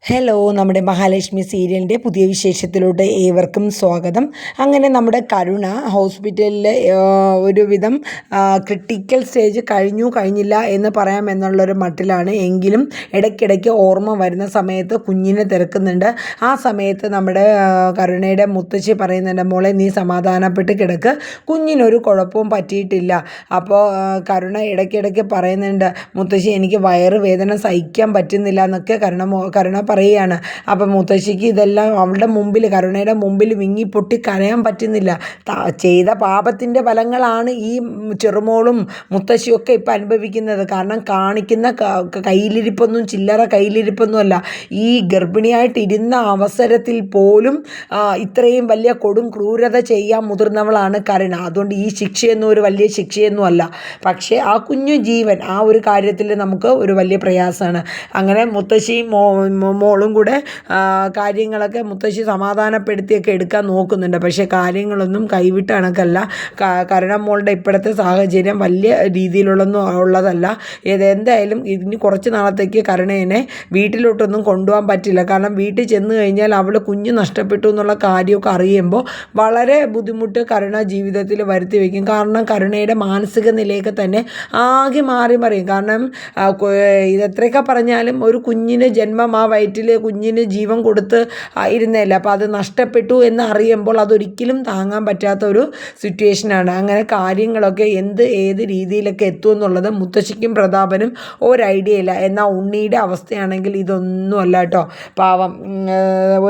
Hello, നമ്മുടെ മഹാലക്ഷ്മി സീരിയലിൻ്റെ പുതിയ വിശേഷത്തിലോട്ട് ഏവർക്കും സ്വാഗതം. അങ്ങനെ നമ്മുടെ കരുണ ഹോസ്പിറ്റലിൽ ഒരുവിധം ക്രിട്ടിക്കൽ സ്റ്റേജ് കഴിഞ്ഞില്ല എന്ന് പറയാമെന്നുള്ളൊരു മട്ടിലാണ്. എങ്കിലും ഇടയ്ക്കിടയ്ക്ക് ഓർമ്മ വരുന്ന സമയത്ത് കുഞ്ഞിനെ തിരക്കുന്നുണ്ട്. ആ സമയത്ത് നമ്മുടെ കരുണയുടെ മുത്തശ്ശി പറയുന്നുണ്ട്, മോളെ നീ സമാധാനപ്പെട്ട് കിടക്ക്, കുഞ്ഞിനൊരു കുഴപ്പവും പറ്റിയിട്ടില്ല. അപ്പോൾ കരുണ ഇടയ്ക്കിടയ്ക്ക് പറയുന്നുണ്ട്, മുത്തശ്ശി എനിക്ക് വയറുവേദന സഹിക്കാൻ പറ്റുന്നില്ല എന്നൊക്കെ കരുണ പറയുകയാണ്. അപ്പം മുത്തശ്ശിക്ക് ഇതെല്ലാം അവളുടെ മുമ്പിൽ, കരുണയുടെ മുമ്പിൽ വിങ്ങി പൊട്ടി കരയാൻ പറ്റുന്നില്ല. ചെയ്ത പാപത്തിൻ്റെ ഫലങ്ങളാണ് ഈ ചെറുമോളും മുത്തശ്ശിയൊക്കെ ഇപ്പം അനുഭവിക്കുന്നത്. കാരണം കാണിക്കുന്ന കയ്യിലിരിപ്പൊന്നും ചില്ലറ കയ്യിലിരിപ്പൊന്നും അല്ല. ഈ ഗർഭിണിയായിട്ടിരുന്ന അവസരത്തിൽ പോലും ഇത്രയും വലിയ കൊടും ക്രൂരത ചെയ്യാൻ മുതിർന്നവളാണ് കരുണ. അതുകൊണ്ട് ഈ ശിക്ഷയൊന്നും ഒരു വലിയ ശിക്ഷയൊന്നും അല്ല. പക്ഷേ ആ കുഞ്ഞു ജീവൻ, ആ ഒരു കാര്യത്തിൽ നമുക്ക് ഒരു വലിയ പ്രയാസമാണ്. അങ്ങനെ മുത്തശ്ശിയും മോളും കൂടെ കാര്യങ്ങളൊക്കെ മുത്തശ്ശി സമാധാനപ്പെടുത്തിയൊക്കെ എടുക്കാൻ നോക്കുന്നുണ്ട്. പക്ഷേ കാര്യങ്ങളൊന്നും കൈവിട്ട കണക്കല്ല. കരുണമോളുടെ ഇപ്പോഴത്തെ സാഹചര്യം വലിയ രീതിയിലുള്ളൊന്നും ഉള്ളതല്ല. എന്തായാലും ഇനി കുറച്ച് നാളത്തേക്ക് കരുണേനെ വീട്ടിലോട്ടൊന്നും കൊണ്ടുപോകാൻ പറ്റില്ല. കാരണം വീട്ടിൽ ചെന്ന് കഴിഞ്ഞാൽ അവൾ കുഞ്ഞ് നഷ്ടപ്പെട്ടു എന്നുള്ള കാര്യമൊക്കെ അറിയുമ്പോൾ വളരെ ബുദ്ധിമുട്ട് കരുണ ജീവിതത്തിൽ വരുത്തി വയ്ക്കും. കാരണം കരുണയുടെ മാനസിക നിലയൊക്കെ തന്നെ ആകെ മാറി മറിയും. കാരണം ഇതെത്രയൊക്കെ പറഞ്ഞാലും ഒരു കുഞ്ഞിന് ജന്മം, ആ വയറ്റിൽ കുഞ്ഞിന് ജീവൻ കൊടുത്ത് ഇരുന്നതല്ല. അപ്പോൾ അത് നഷ്ടപ്പെട്ടു എന്ന് അറിയുമ്പോൾ അതൊരിക്കലും താങ്ങാൻ പറ്റാത്ത ഒരു സിറ്റുവേഷനാണ്. അങ്ങനെ കാര്യങ്ങളൊക്കെ ഏത് രീതിയിലൊക്കെ എത്തുമെന്നുള്ളത് മുത്തശ്ശിക്കും പ്രതാപനും ഒരു ഐഡിയ ഇല്ല. എന്നാൽ ഉണ്ണിയുടെ അവസ്ഥയാണെങ്കിൽ ഇതൊന്നും അല്ല കേട്ടോ. പാവം,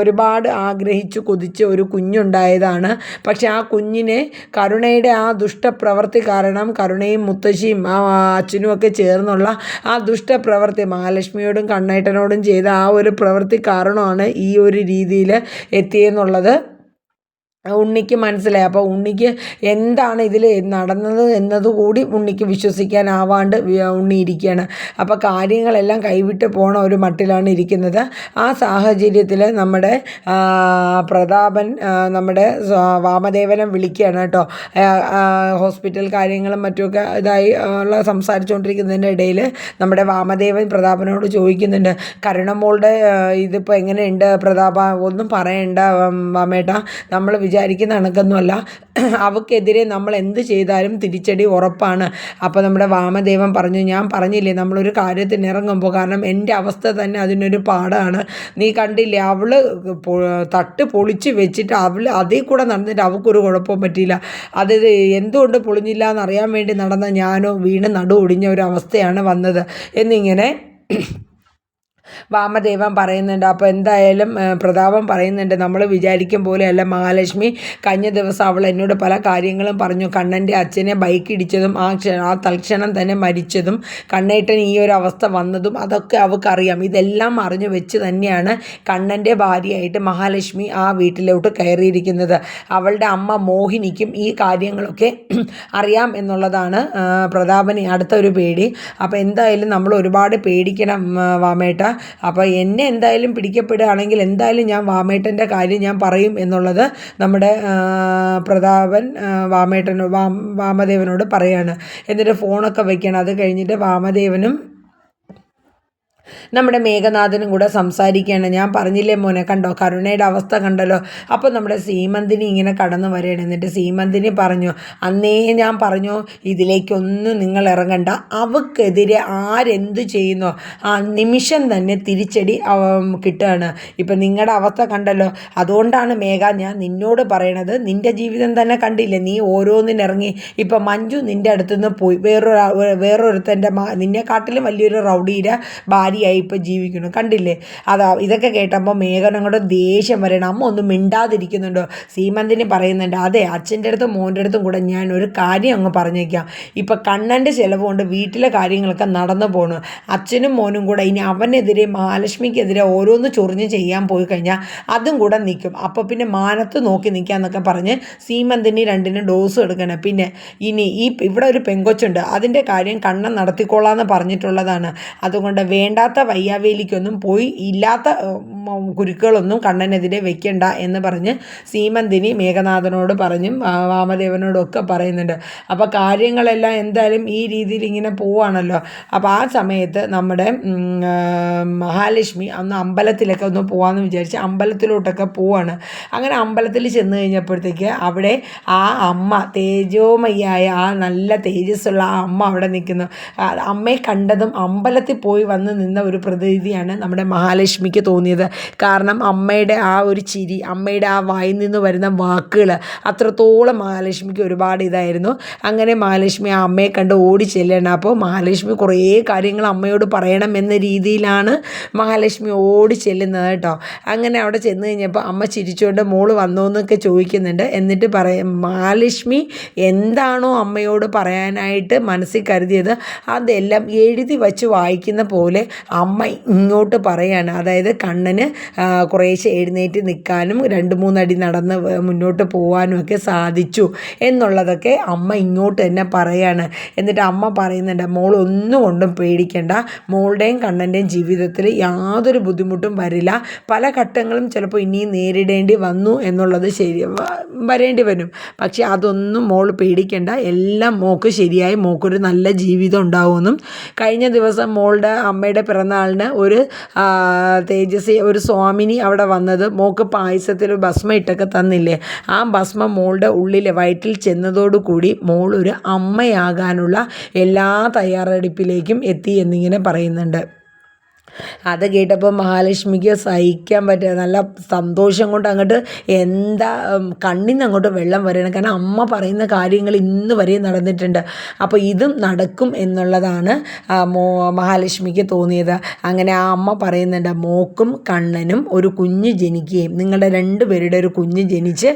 ഒരുപാട് ആഗ്രഹിച്ചു കൊതിച്ച് ഒരു കുഞ്ഞുണ്ടായതാണ്. പക്ഷെ ആ കുഞ്ഞിനെ കരുണയുടെ ആ ദുഷ്ടപ്രവൃത്തി കാരണം, കരുണയും മുത്തശ്ശിയും ആ അച്ഛനും ഒക്കെ ചേർന്നുള്ള ആ ദുഷ്ടപ്രവൃത്തി, മഹാലക്ഷ്മിയോടും കണ്ണേട്ടനോടും ചെയ്ത ആ ഒരു പ്രവൃത്തി കാരണമാണ് ഈ ഒരു രീതിയിൽ എത്തിയെന്നുള്ളത് ഉണ്ണിക്ക് മനസ്സിലായി. അപ്പോൾ ഉണ്ണിക്ക് എന്താണ് ഇതിൽ നടന്നത് എന്നതുകൂടി ഉണ്ണിക്ക് വിശ്വസിക്കാനാവാണ്ട് ഉണ്ണി ഇരിക്കുകയാണ്. അപ്പോൾ കാര്യങ്ങളെല്ലാം കൈവിട്ട് പോണ ഒരു മട്ടിലാണ് ഇരിക്കുന്നത്. ആ സാഹചര്യത്തിൽ നമ്മുടെ പ്രതാപൻ നമ്മുടെ വാമദേവനെ വിളിക്കുകയാണ് കേട്ടോ. ഹോസ്പിറ്റൽ കാര്യങ്ങളും മറ്റുമൊക്കെ ഇതായി സംസാരിച്ചുകൊണ്ടിരിക്കുന്നതിൻ്റെ ഇടയിൽ നമ്മുടെ വാമദേവൻ പ്രതാപനോട് ചോദിക്കുന്നുണ്ട്, കരുണമോളുടെ ഇതിപ്പോൾ എങ്ങനെയുണ്ട് പ്രതാപ, ഒന്നും പറയണ്ട വാമേട്ട, നമ്മൾ വിചാരിക്കുന്ന കണക്കൊന്നുമല്ല, അവൾക്കെതിരെ നമ്മൾ എന്ത് ചെയ്താലും തിരിച്ചടി ഉറപ്പാണ്. അപ്പോൾ നമ്മുടെ വാമദേവൻ പറഞ്ഞു, ഞാൻ പറഞ്ഞില്ലേ നമ്മളൊരു കാര്യത്തിന് ഇറങ്ങുമ്പോൾ, കാരണം എൻ്റെ അവസ്ഥ തന്നെ അതിനൊരു പാടാണ്. നീ കണ്ടില്ലേ, അവൾ തട്ട് പൊളിച്ച് വെച്ചിട്ട് അവൾ അതേ കൂടെ നടന്നിട്ട് അവൾക്കൊരു കുഴപ്പവും പറ്റിയില്ല. അത് എന്തുകൊണ്ട് പൊളിഞ്ഞില്ല എന്നറിയാൻ വേണ്ടി നടന്ന ഞാനോ വീണ് നടു ഒടിഞ്ഞ ഒരു അവസ്ഥയാണ് വന്നത് എന്നിങ്ങനെ വാമദേവൻ പറയുന്നുണ്ട്. അപ്പോൾ എന്തായാലും പ്രതാപൻ പറയുന്നുണ്ട്, നമ്മൾ വിചാരിക്കും പോലെയല്ല മഹാലക്ഷ്മി. കഴിഞ്ഞ ദിവസം അവൾ എന്നോട് പല കാര്യങ്ങളും പറഞ്ഞു. കണ്ണൻ്റെ അച്ഛനെ ബൈക്ക് ഇടിച്ചതും ആ തൽക്ഷണം തന്നെ മരിച്ചതും കണ്ണേട്ടൻ ഈ ഒരു അവസ്ഥ വന്നതും അതൊക്കെ അവൾക്കറിയാം. ഇതെല്ലാം അറിഞ്ഞു വെച്ച് തന്നെയാണ് കണ്ണൻ്റെ ഭാര്യയായിട്ട് മഹാലക്ഷ്മി ആ വീട്ടിലോട്ട് കയറിയിരിക്കുന്നത്. അവളുടെ അമ്മ മോഹിനിക്കും ഈ കാര്യങ്ങളൊക്കെ അറിയാം എന്നുള്ളതാണ് പ്രതാപന് അടുത്തൊരു പേടി. അപ്പോൾ എന്തായാലും നമ്മൾ ഒരുപാട് പേടിക്കണം വാമേട്ട. അപ്പോൾ എന്നെ എന്തായാലും പിടിക്കപ്പെടുകയാണെങ്കിൽ എന്തായാലും ഞാൻ വാമേട്ടൻ്റെ കാര്യം ഞാൻ പറയും എന്നുള്ളത് നമ്മുടെ പ്രതാപൻ വാമദേവനോട് പറയാണ്. എന്നിട്ട് ഫോണൊക്കെ വയ്ക്കണം. അത് കഴിഞ്ഞിട്ട് വാമദേവനും നമ്മുടെ മേഘനാഥനും കൂടെ സംസാരിക്കുകയാണ്. ഞാൻ പറഞ്ഞില്ലേ മോനെ, കണ്ടോ കരുണയുടെ അവസ്ഥ കണ്ടല്ലോ. അപ്പോൾ നമ്മുടെ സീമന്തിനി ഇങ്ങനെ കടന്നു വരികയാണ്. എന്നിട്ട് സീമന്തിനി പറഞ്ഞു, അന്നേ ഞാൻ പറഞ്ഞു ഇതിലേക്കൊന്നും നിങ്ങൾ ഇറങ്ങണ്ട, അവൾക്കെതിരെ ആരെന്ത് ചെയ്യുന്നോ ആ നിമിഷം തന്നെ തിരിച്ചടി കിട്ടുകയാണ്. ഇപ്പം നിങ്ങളുടെ അവസ്ഥ കണ്ടല്ലോ. അതുകൊണ്ടാണ് മേഘ ഞാൻ നിന്നോട് പറയണത്, നിൻ്റെ ജീവിതം തന്നെ കണ്ടില്ലേ, നീ ഓരോന്നിനിറങ്ങി. ഇപ്പം മഞ്ജു നിൻ്റെ അടുത്തുനിന്ന് പോയി വേറൊരുത്തൻ്റെ നിന്നെക്കാട്ടിലും വലിയൊരു റൗഡിയുടെ ഭാര്യയായി ഇപ്പോൾ ജീവിക്കണം, കണ്ടില്ലേ. ഇതൊക്കെ കേട്ടപ്പോൾ മേഘനങ്ങളുടെ ദേഷ്യം വരണം. അമ്മ ഒന്നും മിണ്ടാതിരിക്കുന്നുണ്ടോ. സീമന്തിനി പറയുന്നുണ്ട്, അതെ അച്ഛൻ്റെ അടുത്തും മോൻ്റെ അടുത്തും കൂടെ ഞാൻ ഒരു കാര്യം അങ്ങ് പറഞ്ഞേക്കാം. ഇപ്പം കണ്ണൻ്റെ ചിലവ് കൊണ്ട് വീട്ടിലെ കാര്യങ്ങളൊക്കെ നടന്നു പോകണം. അച്ഛനും മോനും കൂടെ ഇനി അവനെതിരെ മഹാലക്ഷ്മിക്കെതിരെ ഓരോന്ന് ചൊറിഞ്ഞ് ചെയ്യാൻ പോയി കഴിഞ്ഞാൽ അതും കൂടെ നിൽക്കും. അപ്പോൾ പിന്നെ മാനത്ത് നോക്കി നിൽക്കാമെന്നൊക്കെ പറഞ്ഞ് സീമന്തിനി രണ്ടിനും ഡോസും എടുക്കണം. പിന്നെ ഇനി ഇവിടെ ഒരു പെങ്കൊച്ചുണ്ട്, അതിൻ്റെ കാര്യം കണ്ണൻ നടത്തിക്കൊള്ളാമെന്ന് പറഞ്ഞിട്ടുള്ളതാണ്. അതുകൊണ്ട് വേണ്ടാത്ത വയ്യാവേലിക്കൊന്നും പോയി ഇല്ലാത്ത കുരുക്കുകളൊന്നും കണ്ണനെതിരെ വെക്കണ്ട എന്ന് പറഞ്ഞ് സീമന്തിനി മേഘനാഥനോട് പറഞ്ഞും വാമദേവനോടും ഒക്കെ പറയുന്നുണ്ട്. അപ്പോൾ കാര്യങ്ങളെല്ലാം എന്തായാലും ഈ രീതിയിൽ ഇങ്ങനെ പോവുകയാണല്ലോ. അപ്പോൾ ആ സമയത്ത് നമ്മുടെ മഹാലക്ഷ്മി അന്ന് അമ്പലത്തിലൊക്കെ ഒന്ന് പോകാമെന്ന് വിചാരിച്ച് അമ്പലത്തിലോട്ടൊക്കെ പോവാണ്. അങ്ങനെ അമ്പലത്തിൽ ചെന്ന് കഴിഞ്ഞപ്പോഴത്തേക്ക് അവിടെ ആ അമ്മ തേജോമയ്യായ ആ നല്ല തേജസ്സുള്ള ആ അമ്മ അവിടെ നിൽക്കുന്നു. അമ്മയെ കണ്ടതും അമ്പലത്തിൽ പോയി വന്ന് നിന്ന ഒരു പ്രതീതിയാണ് നമ്മുടെ മഹാലക്ഷ്മിക്ക് തോന്നിയത്. കാരണം അമ്മയുടെ ആ ഒരു ചിരി, അമ്മയുടെ ആ വായിൽ നിന്ന് വരുന്ന വാക്കുകൾ അത്രത്തോളം മഹാലക്ഷ്മിക്ക് ഒരുപാട് ഇതായിരുന്നു. അങ്ങനെ മഹാലക്ഷ്മി ആ അമ്മയെ കണ്ട് ഓടി ചെല്ലണം. അപ്പോൾ മഹാലക്ഷ്മി കുറേ കാര്യങ്ങൾ അമ്മയോട് പറയണം എന്ന രീതിയിലാണ് മഹാലക്ഷ്മി ഓടി ചെല്ലുന്നത് കേട്ടോ. അങ്ങനെ അവിടെ ചെന്ന് കഴിഞ്ഞപ്പോൾ അമ്മ ചിരിച്ചുകൊണ്ട് മോള് വന്നോ എന്നൊക്കെ ചോദിക്കുന്നുണ്ട്. എന്നിട്ട് മഹാലക്ഷ്മി എന്താണോ അമ്മയോട് പറയാനായിട്ട് മനസ്സിൽ കരുതിയത് അതെല്ലാം എഴുതി വച്ച് വായിക്കുന്ന പോലെ അമ്മ ഇങ്ങോട്ട് പറയാണ്. അതായത് കണ്ണന് കുറേശ്ശെ എഴുന്നേറ്റ് നിൽക്കാനും 2-3 അടി നടന്ന് മുന്നോട്ട് പോകാനും ഒക്കെ സാധിച്ചു എന്നുള്ളതൊക്കെ അമ്മ ഇങ്ങോട്ട് തന്നെ പറയാണ്. എന്നിട്ട് അമ്മ പറയുന്നുണ്ട്, മോൾ ഒന്നും കൊണ്ടും പേടിക്കേണ്ട, മോളുടെയും കണ്ണൻ്റെയും ജീവിതത്തിൽ യാതൊരു ബുദ്ധിമുട്ടും വരില്ല. പല ഘട്ടങ്ങളും ചിലപ്പോൾ ഇനിയും നേരിടേണ്ടി വന്നു എന്നുള്ളത് വരേണ്ടി വരും. പക്ഷേ അതൊന്നും മോൾ പേടിക്കേണ്ട, എല്ലാം മോൾക്ക് ശരിയായി മോൾക്കൊരു നല്ല ജീവിതം ഉണ്ടാവുമെന്നും കഴിഞ്ഞ ദിവസം മോളുടെ അമ്മയുടെ പിറന്നാളിന് ഒരു ഒരു സ്വാമിനി അവിടെ വന്നത് മോൾക്ക് പായസത്തിൽ ഭസ്മം ഇട്ടൊക്കെ തന്നില്ലേ, ആ ഭസ്മം മോളുടെ ഉള്ളിൽ വയറ്റിൽ ചെന്നതോടുകൂടി മോൾ ഒരു അമ്മയാകാനുള്ള എല്ലാ തയ്യാറെടുപ്പിലേക്കും എത്തി എന്നിങ്ങനെ പറയുന്നുണ്ട്. അത് കേട്ടപ്പോൾ മഹാലക്ഷ്മിക്ക് സഹിക്കാൻ പറ്റുക നല്ല സന്തോഷം കൊണ്ട് അങ്ങോട്ട് കണ്ണിൽ നിന്ന് അങ്ങോട്ട് വെള്ളം വരണം. കാരണം അമ്മ പറയുന്ന കാര്യങ്ങൾ ഇന്ന് വരെ നടന്നിട്ടുണ്ട്, അപ്പോൾ ഇതും നടക്കും എന്നുള്ളതാണ് മഹാലക്ഷ്മിക്ക് തോന്നിയത്. അങ്ങനെ ആ അമ്മ പറയുന്നുണ്ട്, മോക്കും കണ്ണനും ഒരു കുഞ്ഞ് ജനിക്കുകയും നിങ്ങളുടെ 2 പേരുടെ ഒരു കുഞ്ഞ് ജനിച്ച്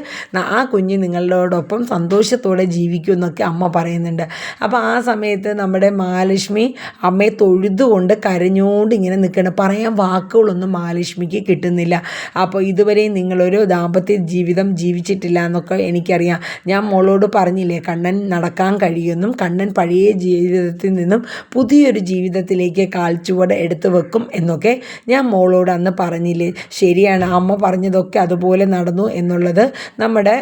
ആ കുഞ്ഞ് നിങ്ങളോടൊപ്പം സന്തോഷത്തോടെ ജീവിക്കും എന്നൊക്കെ അമ്മ പറയുന്നുണ്ട്. അപ്പോൾ ആ സമയത്ത് നമ്മുടെ മഹാലക്ഷ്മി അമ്മയെ തൊഴുതുകൊണ്ട് കരഞ്ഞുകൊണ്ട് ഇങ്ങനെ പറയാൻ വാക്കുകളൊന്നും മഹാലക്ഷ്മിക്ക് കിട്ടുന്നില്ല. അപ്പോൾ ഇതുവരെയും നിങ്ങളൊരു ദാമ്പത്യ ജീവിതം ജീവിച്ചിട്ടില്ല എന്നൊക്കെ എനിക്കറിയാം. ഞാൻ മോളോട് പറഞ്ഞില്ലേ കണ്ണൻ നടക്കാൻ കഴിയുമെന്നും കണ്ണൻ പഴയ ജീവിതത്തിൽ നിന്നും പുതിയൊരു ജീവിതത്തിലേക്ക് കാൽച്ചുവട് എടുത്തു വെക്കും എന്നൊക്കെ ഞാൻ മോളോട് അന്ന് പറഞ്ഞില്ലേ. ശരിയാണ്, അമ്മ പറഞ്ഞതൊക്കെ അതുപോലെ നടന്നു എന്നുള്ളത് നമ്മുടെ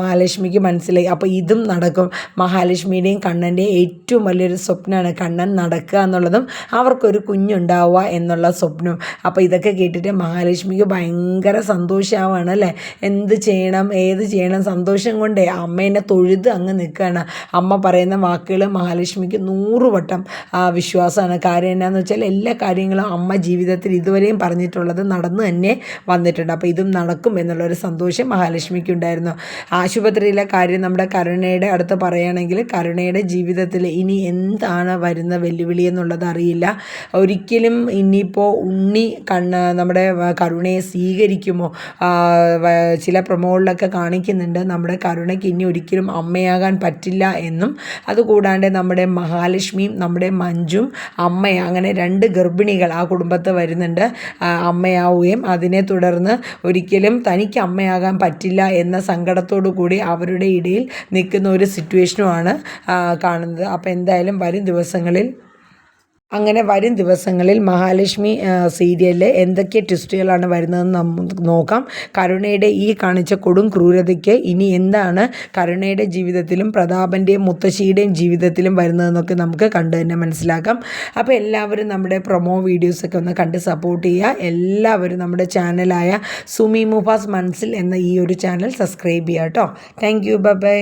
മഹാലക്ഷ്മിക്ക് മനസ്സിലായി. അപ്പോൾ ഇതും നടക്കും. മഹാലക്ഷ്മിയുടെയും കണ്ണൻ്റെയും ഏറ്റവും വലിയൊരു സ്വപ്നമാണ് കണ്ണൻ നടക്കുക എന്നുള്ളതും അവർക്കൊരു കുഞ്ഞുണ്ടാവുക എന്നുള്ള സ്വപ്നം. അപ്പോൾ ഇതൊക്കെ കേട്ടിട്ട് മഹാലക്ഷ്മിക്ക് ഭയങ്കര സന്തോഷമാവാണ് അല്ലേ. എന്ത് ചെയ്യണം ഏത് ചെയ്യണം സന്തോഷം കൊണ്ടേ അമ്മേനെ തൊഴുത് അങ്ങ് നിൽക്കുകയാണ്. അമ്മ പറയുന്ന വാക്കുകൾ മഹാലക്ഷ്മിക്ക് 100 വട്ടം വിശ്വാസമാണ്. കാര്യം എന്നാന്ന് വെച്ചാൽ എല്ലാ കാര്യങ്ങളും അമ്മ ജീവിതത്തിൽ ഇതുവരെയും പറഞ്ഞിട്ടുള്ളത് നടന്നു തന്നെ വന്നിട്ടുണ്ട്. അപ്പോൾ ഇതും നടക്കും എന്നുള്ളൊരു സന്തോഷം മഹാലക്ഷ്മിക്ക് ഉണ്ടായിരുന്നു. ആശുപത്രിയിലെ കാര്യം നമ്മുടെ കരുണയുടെ അടുത്ത് പറയുകയാണെങ്കിൽ കരുണയുടെ ജീവിതത്തിൽ ഇനി എന്താണ് വരുന്ന വെല്ലുവിളി എന്നുള്ളത് അറിയില്ല. ഒരിക്കലും ഇനിയിപ്പോൾ ഉണ്ണി നമ്മുടെ കരുണയെ സ്വീകരിക്കുമോ? ചില പ്രൊമോകളിലൊക്കെ കാണിക്കുന്നുണ്ട് നമ്മുടെ കരുണയ്ക്ക് ഇനി ഒരിക്കലും അമ്മയാകാൻ പറ്റില്ല എന്നും. അതുകൂടാണ്ട് നമ്മുടെ മഹാലക്ഷ്മിയും നമ്മുടെ മഞ്ജും അങ്ങനെ 2 ഗർഭിണികൾ ആ കുടുംബത്ത് വരുന്നുണ്ട്, അമ്മയാവുകയും അതിനെ തുടർന്ന് ഒരിക്കലും തനിക്ക് അമ്മയാകാൻ പറ്റില്ല എന്ന സങ്കടത്തോടു കൂടി അവരുടെ ഇടയിൽ നിൽക്കുന്ന ഒരു സിറ്റുവേഷനുമാണ് കാണുന്നത്. അപ്പോൾ എന്തായാലും വരും ദിവസങ്ങളിൽ മഹാലക്ഷ്മി സീരിയലിൽ എന്തൊക്കെ ട്വിസ്റ്റുകളാണ് വരുന്നതെന്ന് നമുക്ക് നോക്കാം. കരുണയുടെ ഈ കാണിച്ച കൊടും ക്രൂരതയ്ക്ക് ഇനി എന്താണ് കരുണയുടെ ജീവിതത്തിലും പ്രതാപൻ്റെയും മുത്തശ്ശിയുടെയും ജീവിതത്തിലും വരുന്നതെന്നൊക്കെ നമുക്ക് കണ്ടു തന്നെ മനസ്സിലാക്കാം. അപ്പോൾ എല്ലാവരും നമ്മുടെ പ്രൊമോ വീഡിയോസൊക്കെ ഒന്ന് കണ്ട് സപ്പോർട്ട് ചെയ്യുക. എല്ലാവരും നമ്മുടെ ചാനലായ സുമി മുഫാസ് മനസ്സിൽ എന്ന ഈ ഒരു ചാനൽ സബ്സ്ക്രൈബ് ചെയ്യുക കേട്ടോ. Thank you, by.